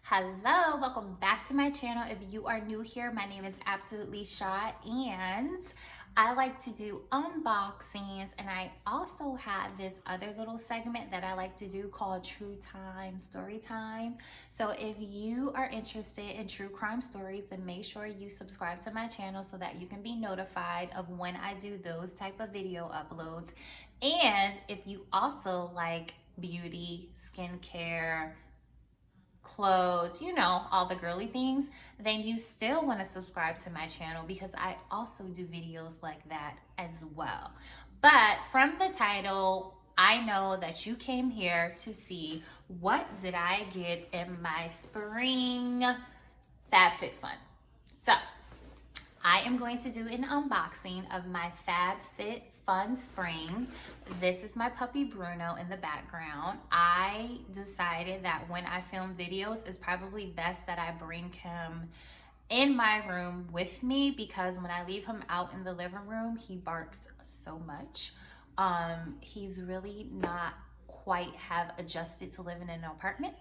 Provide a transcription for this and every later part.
Hello, welcome back to my channel. If you are new here, my name is AbsolutelySha and I like to do unboxings, and I also have this other little segment that I like to do called True Time Story Time. So if you are interested in true crime stories, then make sure you subscribe to my channel so that you can be notified of when I do those type of video uploads. And if you also like beauty, skincare, clothes, all the girly things, then you still want to subscribe to my channel because I also do videos like that as well. But from the title, I know that you came here to see what did I get in my spring Fab Fit Fun. So I am going to do an unboxing of my Fab Fit Fun Spring. This is my puppy Bruno in the background. I decided that when I film videos, it's probably best that I bring him in my room with me because when I leave him out in the living room, he barks so much. He's really not quite have adjusted to living in an apartment.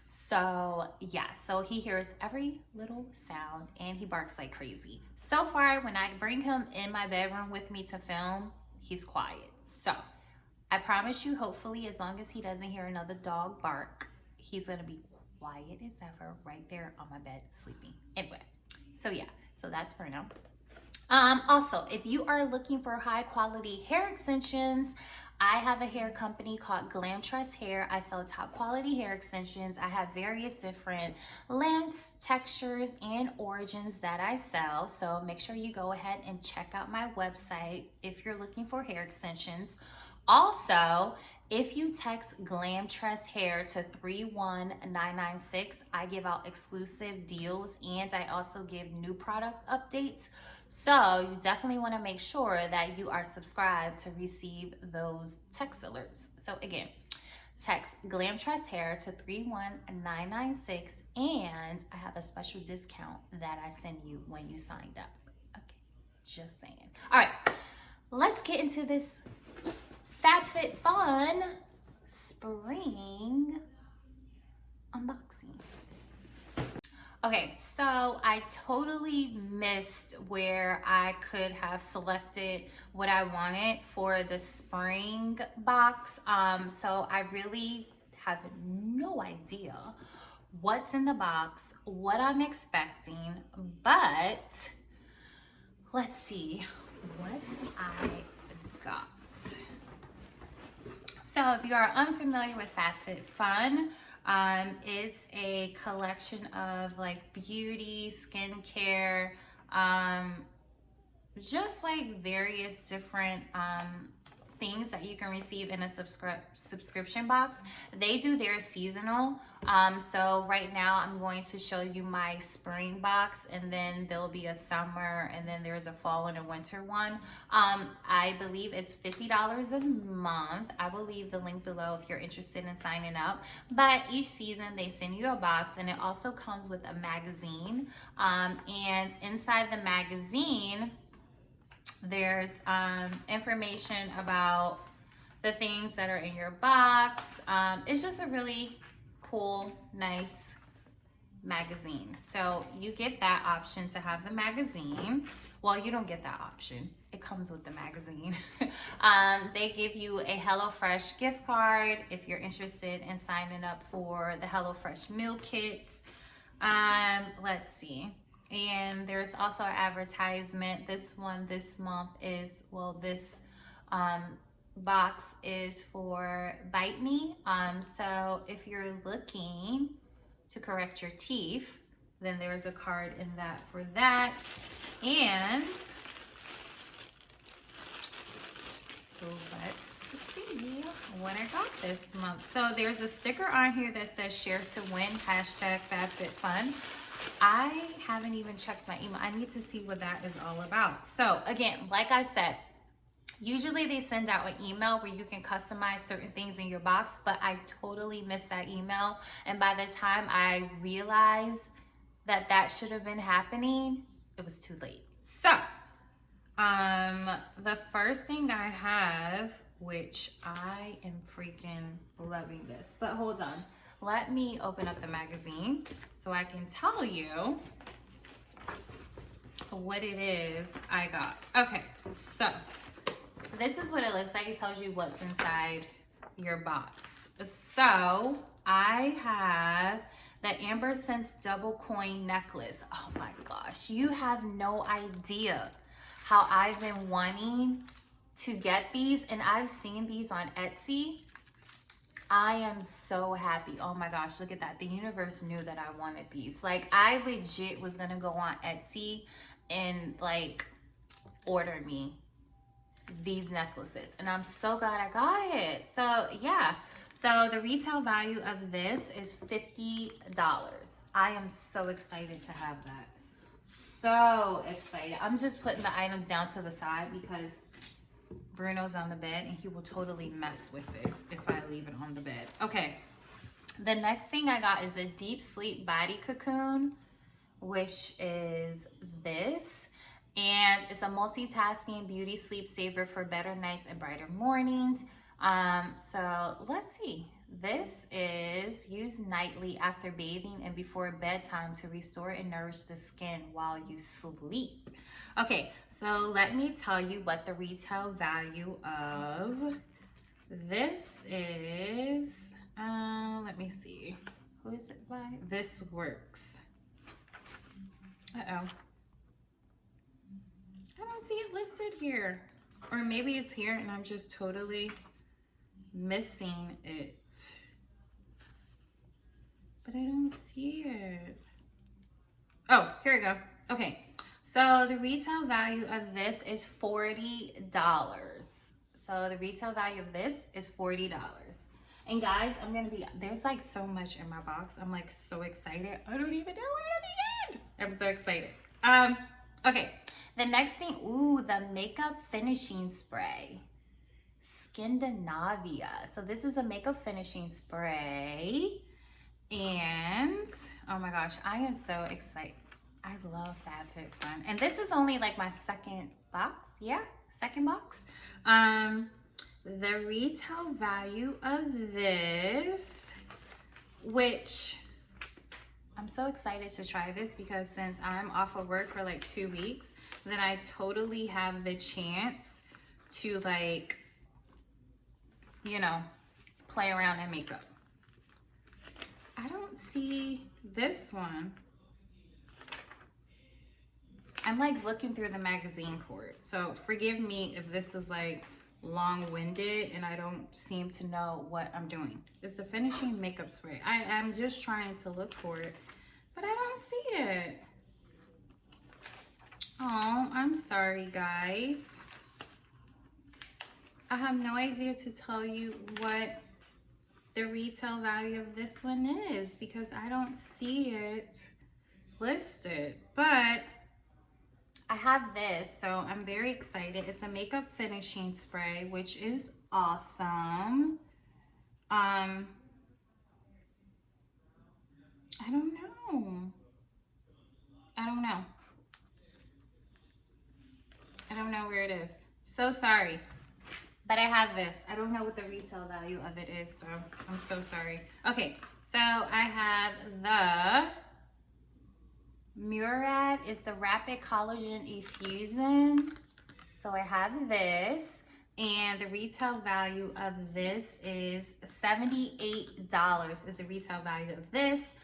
So yeah, so he hears every little sound and he barks like crazy. So far, when I bring him in my bedroom with me to film, he's quiet. So I promise you, hopefully, as long as he doesn't hear another dog bark, he's gonna be quiet as ever right there on my bed sleeping. Anyway, so yeah, so that's Bruno. Also, if you are looking for high quality hair extensions, I have a hair company called Glamtress Hair. I sell top quality hair extensions. I have various different lengths, textures, and origins that I sell. So make sure you go ahead and check out my website if you're looking for hair extensions. Also, if you text Glamtress Hair to 31996, I give out exclusive deals and I also give new product updates. So you definitely want to make sure that you are subscribed to receive those text alerts. So again, text Glamtress Hair to 31996 and I have a special discount that I send you when you signed up. Okay, just saying. All right, let's get into this Fab Fit Fun Spring unboxing. Okay, so I totally missed where I could have selected what I wanted for the spring box. So I really have no idea what's in the box, what I'm expecting, but let's see what I got. So if you are unfamiliar with Fab Fit Fun, it's a collection of like beauty, skincare, just like various different things that you can receive in a subscription box. They do their seasonal. So right now I'm going to show you my spring box, and then there'll be a summer, and then there's a fall and a winter one. I believe it's $50 a month. I will leave the link below if you're interested in signing up. But each season they send you a box, and it also comes with a magazine. And inside the magazine, there's information about the things that are in your box. It's just a really cool, nice magazine. So you get that option to have the magazine. Well, you don't get that option. It comes with the magazine. They give you a HelloFresh gift card if you're interested in signing up for the HelloFresh meal kits. Let's see. And there's also an advertisement. This one this month is, well, this box is for Bite Me. So if you're looking to correct your teeth, then there's a card in that for that. And let's see what I got this month. So there's a sticker on here that says share to win, #FabFitFun. I haven't even checked my email. I need to see what that is all about. So again, like I said, usually they send out an email where you can customize certain things in your box, but I totally missed that email. And by the time I realized that that should have been happening, it was too late. So the first thing I have, which I am freaking loving this, but hold on. let me open up the magazine so I can tell you what it is I got. Okay, so this is what it looks like. It tells you what's inside your box. So I have the Amber Sense double coin necklace. Oh my gosh, you have no idea how I've been wanting to get these, and I've seen these on Etsy. I am so happy. Oh my gosh, look at that. The universe knew that I wanted these. Like, I legit was gonna go on Etsy and like order me these necklaces, and I'm so glad I got it. So yeah, so the retail value of this is $50. I am so excited to have that. So excited. I'm just putting the items down to the side because Bruno's on the bed and he will totally mess with it if I leave it on the bed. Okay, the next thing I got is a deep sleep body cocoon, which is this. And it's a multitasking beauty sleep saver for better nights and brighter mornings. So let's see. This is used nightly after bathing and before bedtime to restore and nourish the skin while you sleep. Okay, so let me tell you what the retail value of this is. Let me see. Who is it by? This Works. Uh-oh. I don't see it listed here. Or maybe it's here and I'm just totally missing it. But I don't see it. Oh, here we go. Okay. So the retail value of this is $40. So the retail value of this is $40. And guys, there's like so much in my box. I'm like so excited. I don't even know where to begin. I'm so excited. Okay. The next thing, ooh, the makeup finishing spray. Skindinavia. So this is a makeup finishing spray. And, oh my gosh, I am so excited. I love Fab Fit Fun. And this is only like my second box. Yeah, second box. The retail value of this, which I'm so excited to try this because since I'm off of work for like 2 weeks, then I totally have the chance to like, you know, play around in makeup. I don't see this one. I'm like looking through the magazine for it. So forgive me if this is like long-winded and I don't seem to know what I'm doing. It's the finishing makeup spray. I am just trying to look for it, but I don't see it. Oh, I'm sorry, guys. I have no idea to tell you what the retail value of this one is because I don't see it listed, but I have this, so I'm very excited. It's a makeup finishing spray, which is awesome. I don't know. I don't know where it is. So sorry. But I have this. I don't know what the retail value of it is, though. I'm so sorry. Okay, so I have the Murad is the Rapid Collagen Effusion. So I have this. And the retail value of this is $78 is the retail value of this.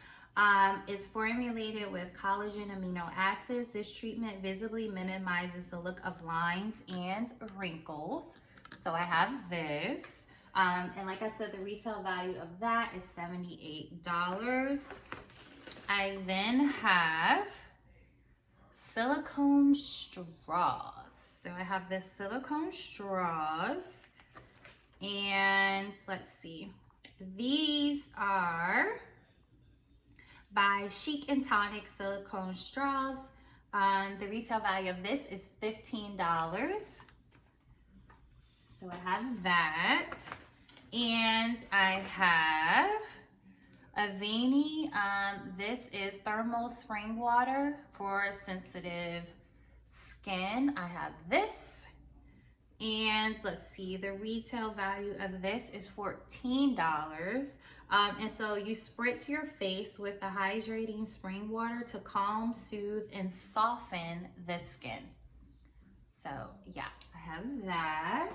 It's formulated with collagen amino acids. This treatment visibly minimizes the look of lines and wrinkles. So I have this. And like I said, the retail value of that is $78. I then have silicone straws. So I have this silicone straws. And let's see. These are by Chic and Tonic silicone straws. The retail value of this is $15. So I have that. And I have Aveni. This is thermal spring water for sensitive skin. I have this. And let's see, the retail value of this is $14. And so you spritz your face with a hydrating spring water to calm, soothe, and soften the skin. So yeah, I have that.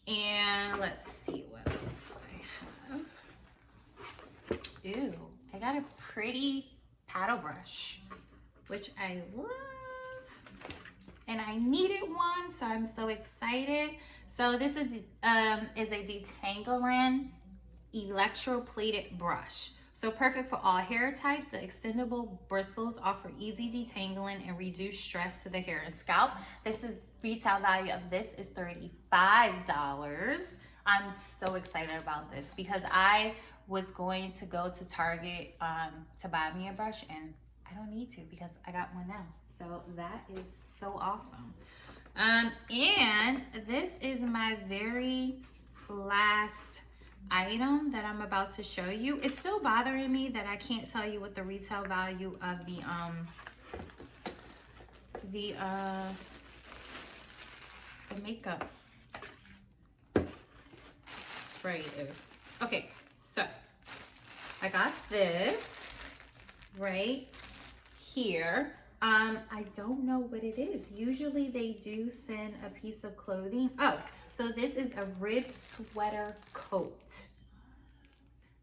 And let's see what else I have. Ooh, I got a pretty paddle brush, which I love. And I needed one, so I'm so excited. So this is a detangling electroplated brush. So perfect for all hair types. The extendable bristles offer easy detangling and reduce stress to the hair and scalp. This is retail value of this is $35. I'm so excited about this because I was going to go to Target to buy me a brush, and I don't need to because I got one now. So that is so awesome. And this is my very last item that I'm about to show you. It's still bothering me that I can't tell you what the retail value of the makeup spray is. Okay, so I got this right here. I don't know what it is. Usually they do send a piece of clothing. Oh, so this is a rib sweater coat.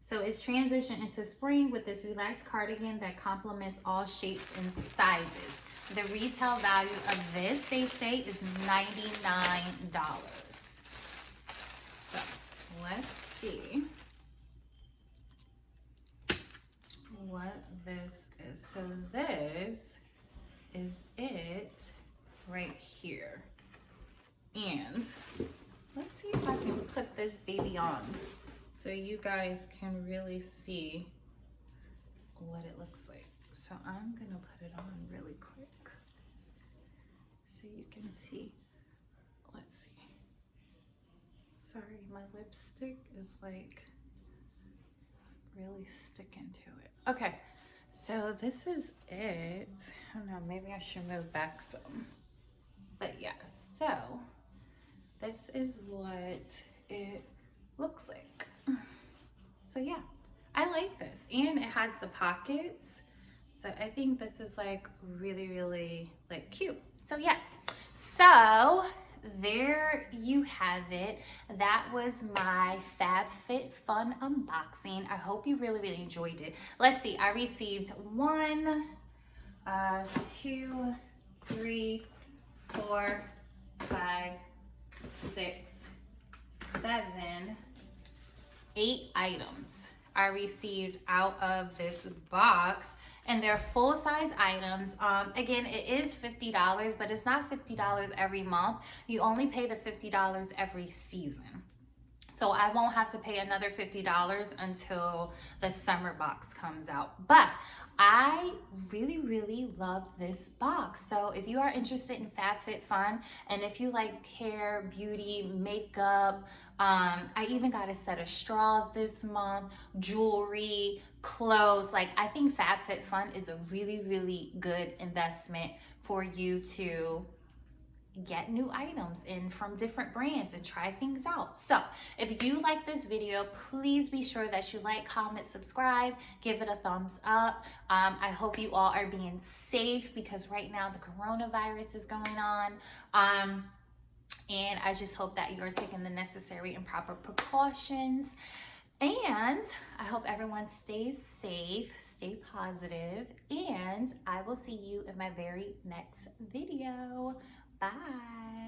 So it's transitioned into spring with this relaxed cardigan that complements all shapes and sizes. The retail value of this, they say, is $99. So let's see what this is. So this is it right here. And let's see if I can put this baby on so you guys can really see what it looks like. So I'm gonna put it on really quick so you can see. Let's see. Sorry, my lipstick is like really sticking to it. Okay, so this is it. I don't know, maybe I should move back some. But yeah, so this is what it looks like. So yeah, I like this. And it has the pockets. So I think this is like really, really like cute. So yeah, so there you have it. That was my Fab Fit Fun unboxing. I hope you really, really enjoyed it. Let's see, I received 1, 2, 3, 4, 5, 6, 7, 8 items I received out of this box, and they're full-size items. Again, it is $50, but it's not $50 every month. You only pay the $50 every season. So I won't have to pay another $50 until the summer box comes out. But I really, really love this box. So if you are interested in Fab Fit Fun, and if you like hair, beauty, makeup, I even got a set of straws this month, jewelry, clothes. Like, I think Fab Fit Fun is a really, really good investment for you to get new items in from different brands and try things out. So if you like this video, please be sure that you like, comment, subscribe, give it a thumbs up. I hope you all are being safe because right now the coronavirus is going on. And I just hope that you are taking the necessary and proper precautions. And I hope everyone stays safe, stay positive, and I will see you in my very next video. Bye.